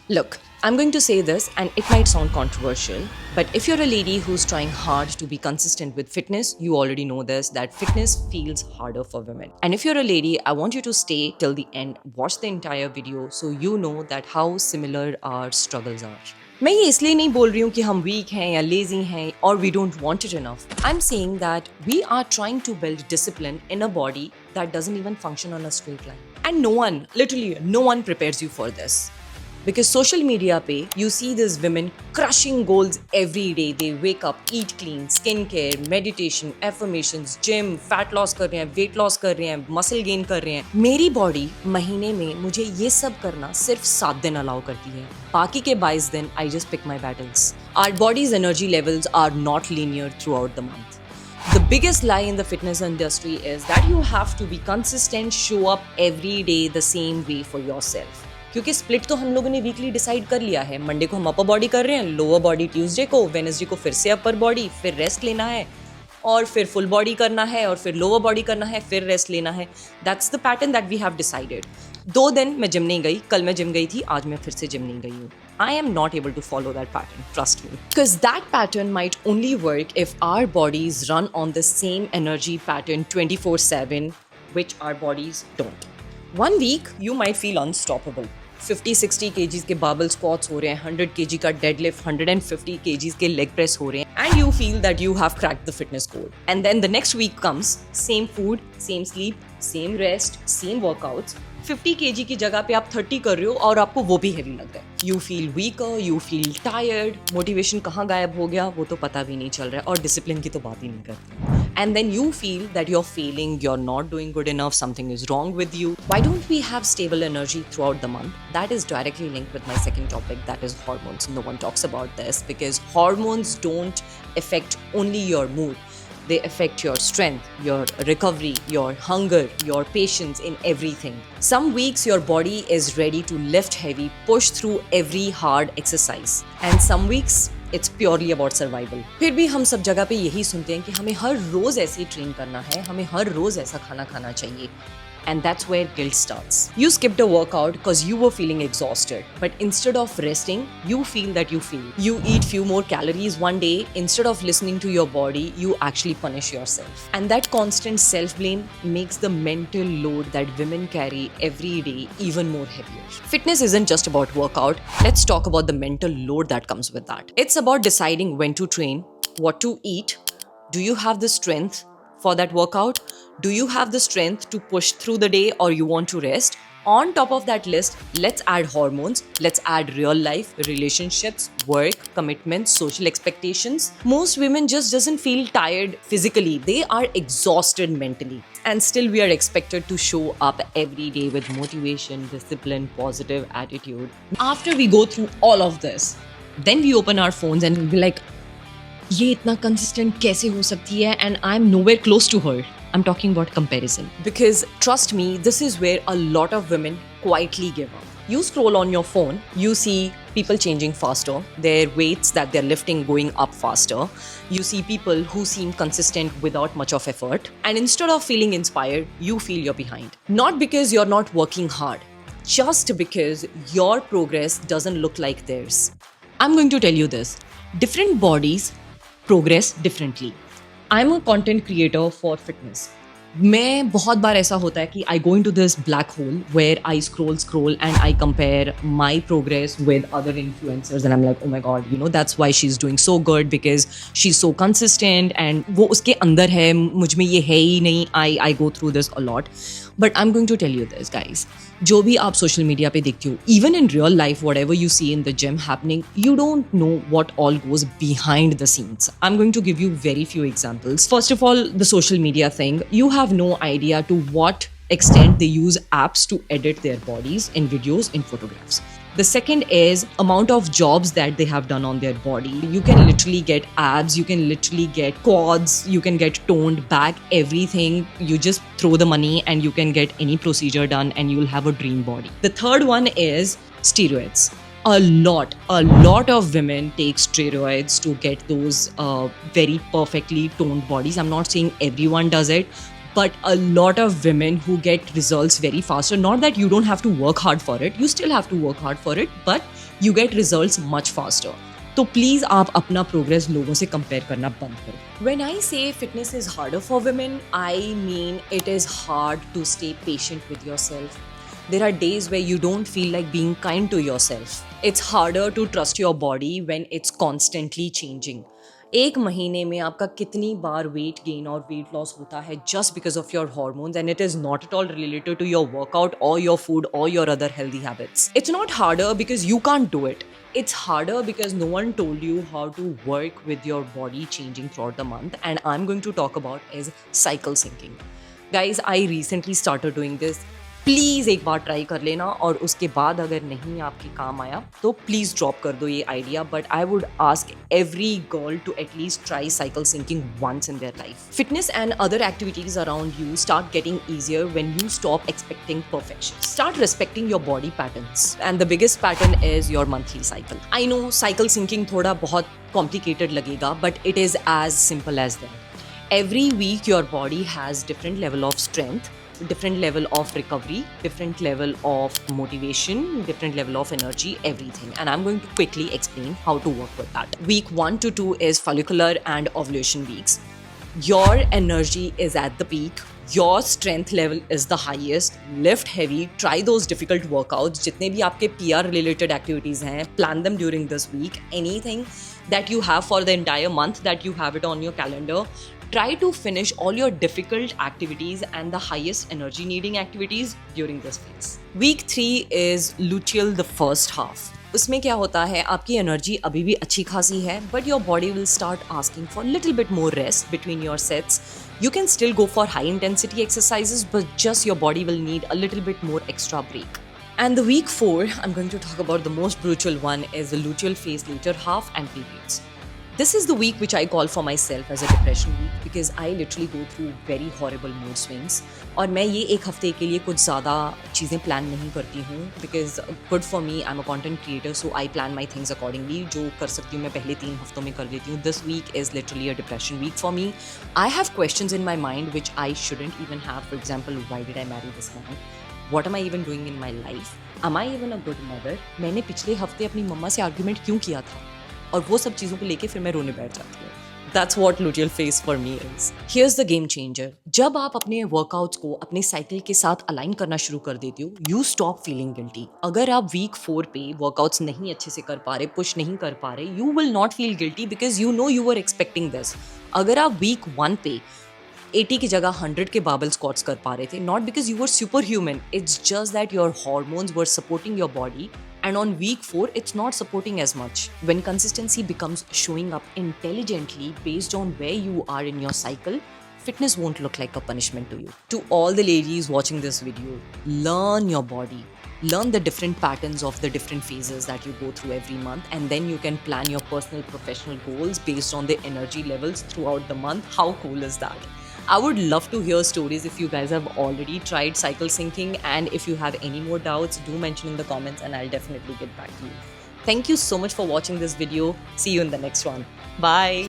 Look, I'm going to say this and it might sound controversial, but if you're a lady who's trying hard to be consistent with fitness, you already know this that fitness feels harder for women. And if you're a lady, I want you to stay till the end, watch the entire video so you know that how similar our struggles are. मैं ये इसलिए नहीं बोल रही हूँ कि हम week हैं या लेजी हैं और we don't want it enough. I am saying that we are trying to build discipline in a body that doesn't even function on a straight line. And no one, literally no one prepares you for this. Because social media pe, you see these women crushing goals every day. They wake up, eat clean, skincare, meditation, affirmations, gym, fat loss कर रहे हैं, weight loss कर रहे हैं, muscle gain कर रहे हैं. मेरी body महीने में मुझे ये सब करना सिर्फ 7 दिन allow करती है. बाकी के 22 दिन I just pick my battles. Our body's energy levels are not linear throughout the month. The biggest lie in the fitness industry is that you have to be consistent, show up every day the same way for yourself. क्योंकि split तो हम लोगों ने weekly decide कर लिया है. Monday को हम अपर बॉडी कर रहे हैं, लोअर बॉडी ट्यूसडे को, वेडनेसडे को फिर से अपर बॉडी, फिर रेस्ट लेना है और फिर फुल बॉडी करना है और फिर लोअर बॉडी करना है, फिर रेस्ट लेना है. That's the pattern that we have decided. 2 दिन मैं जिम नहीं गई, कल मैं जिम गई थी, आज मैं फिर से जिम नहीं गई हूँ. I am not able to follow that pattern, trust me. Because that pattern might only work if our bodies run on the same energy pattern 24/7, which our bodies don't. One week, you might feel unstoppable. 50-60 kgs के barbell squats हो रहे हैं, 100 kg का deadlift, 150 kgs के leg press हो रहे हैं, and you feel that you have cracked the fitness code. And then the next week comes, same food, same sleep, same rest, same workouts. 50 kg की जगह पे आप 30 कर रहे हो और आपको वो भी हेवी लग रहा है. You feel weaker, you feel tired, motivation कहाँ गायब हो गया वो तो पता भी नहीं चल रहा है और डिसिप्लिन की तो बात ही नहीं करते. And then you feel that you're failing, you're not doing good enough, something is wrong with you. Why don't we have stable energy throughout the month? That is directly linked with my second topic, that is hormones. No one talks about this because hormones don't affect only your mood. They affect your strength, your recovery, your hunger, your patience in everything. Some weeks your body is ready to lift heavy, push through every hard exercise. And some weeks it's purely about survival. फिर भी हम सब जगह पे यही सुनते हैं कि हमें हर रोज ऐसे ट्रेन करना है, हमें हर रोज ऐसा खाना खाना चाहिए. And that's where guilt starts. You skipped a workout because you were feeling exhausted. But instead of resting, you feel that you fail. You eat few more calories one day. Instead of listening to your body, you actually punish yourself. And that constant self-blame makes the mental load that women carry every day even more heavier. Fitness isn't just about workout. Let's talk about the mental load that comes with that. It's about deciding when to train, what to eat. Do you have the strength for that workout? Do you have the strength to push through the day or you want to rest? On top of that list, let's add hormones, let's add real life, relationships, work, commitments, social expectations. Most women just doesn't feel tired physically. They are exhausted mentally. And still we are expected to show up every day with motivation, discipline, positive attitude. After we go through all of this, then we open our phones and we'll be like, ये इतना consistent कैसे हो सकती है and I'm nowhere close to her. I'm talking about comparison. Because trust me, this is where a lot of women quietly give up. You scroll on your phone, you see people changing faster, their weights that they're lifting going up faster. You see people who seem consistent without much of effort. And instead of feeling inspired, you feel you're behind. Not because you're not working hard, just because your progress doesn't look like theirs. I'm going to tell you this. Different bodies progress differently. I'm a content creator for fitness. मैं बहुत बार ऐसा होता है कि I go into this black hole where I scroll and I compare my progress with other influencers and I'm like, oh my god, you know, that's why she's doing so good because she's so consistent and वो उसके अंदर है, मुझ में ये है ही नहीं. I go through this a lot. But I'm going to tell you this, guys. जो भी आप सोशल मीडिया पे देखते हो, even in real life, whatever you see in the gym happening, you don't know what all goes behind the scenes. I'm going to give you very few examples. First of all, the social media thing. You have no idea to what extent they use apps to edit their bodies in videos, in photographs. The second is amount of jobs that they have done on their body. You can literally get abs, you can literally get quads, you can get toned back, everything. You just throw the money and you can get any procedure done and you'll have a dream body. The third one is steroids. A lot of women take steroids to get those very perfectly toned bodies. I'm not saying everyone does it, but a lot of women who get results very faster. Not that you don't have to work hard for it, you still have to work hard for it, but you get results much faster. तो please आप अपना progress लोगों से compare करना बंद करो. When I say fitness is harder for women, I mean it is hard to stay patient with yourself. There are days where you don't feel like being kind to yourself. It's harder to trust your body when it's constantly changing. एक महीने में आपका कितनी बार weight gain और weight loss होता है just because of your hormones, and it is not at all related to your workout or your food or your other healthy habits. It's not harder because you can't do it. It's harder because no one told you how to work with your body changing throughout the month, and I'm going to talk about is cycle syncing. Guys, I recently started doing this. Please एक बार try कर लेना, और उसके बाद अगर नहीं आपके काम आया तो प्लीज़ ड्रॉप कर दो ये idea. But I would ask every girl to at least try cycle syncing once in their life. Fitness and other activities around you start getting easier when you stop expecting perfection. Start respecting your body patterns, and the biggest pattern is your monthly cycle. I know cycle syncing थोड़ा बहुत complicated लगेगा, but it is as simple as that. Every week your body has different level of strength, different level of recovery, different level of motivation, different level of energy, everything. And I'm going to quickly explain how to work with that. Week 1 to 2 is follicular and ovulation weeks. Your energy is at the peak. Your strength level is the highest. Lift heavy. Try those difficult workouts. जितने भी आपके PR related activities हैं, plan them during this week. Anything that you have for the entire month that you have it on your calendar, try to finish all your difficult activities and the highest energy needing activities during this phase. Week 3 is luteal, the first half. उसमें क्या होता है, आपकी energy अभी भी अच्छी खासी है, but your body will start asking for little bit more rest between your sets. You can still go for high intensity exercises, but just your body will need a little bit more extra break. And the week 4, I'm going to talk about the most brutal one, is the luteal phase, later half, and periods. This is the week which I call for myself as a depression week, because I literally go through very horrible mood swings. और मैं ये एक हफ्ते के लिए कुछ ज़्यादा चीज़ें प्लान नहीं करती हूँ, because good for me, I'm a content creator, so I plan my things accordingly. जो कर सकती हूँ मैं पहले 3 हफ्तों में कर लेती हूँ. This week is literally a depression week for me. I have questions in my mind which I shouldn't even have. For example, why did I marry this man? What am I even doing in my life? Am I even a good mother? मैंने पिछले हफ्ते अपनी मम्मा से argument क्यों किया था? और वो सब चीज़ों को लेके फिर मैं रोने बैठ जाती हूँ. That's what luteal phase for me is. Here's the game changer. जब आप अपने वर्कआउट्स को अपने साइकिल के साथ अलाइन करना शुरू कर देते हो, you stop feeling guilty. अगर आप वीक 4 पे वर्कआउट्स नहीं अच्छे से कर पा रहे, पुश नहीं कर पा रहे, you will not feel guilty because you know you were expecting this. अगर आप वीक 1 पे 80 की जगह 100 के बार्बल स्क्वाट्स कर पा रहे थे, not because you were superhuman, it's just that your hormones were supporting your body. And on week 4, it's not supporting as much. When consistency becomes showing up intelligently based on where you are in your cycle, fitness won't look like a punishment to you. To all the ladies watching this video, learn your body. Learn the different patterns of the different phases that you go through every month, and then you can plan your personal professional goals based on the energy levels throughout the month. How cool is that? I would love to hear stories if you guys have already tried cycle syncing, and if you have any more doubts, do mention in the comments and I'll definitely get back to you. Thank you so much for watching this video. See you in the next one. Bye.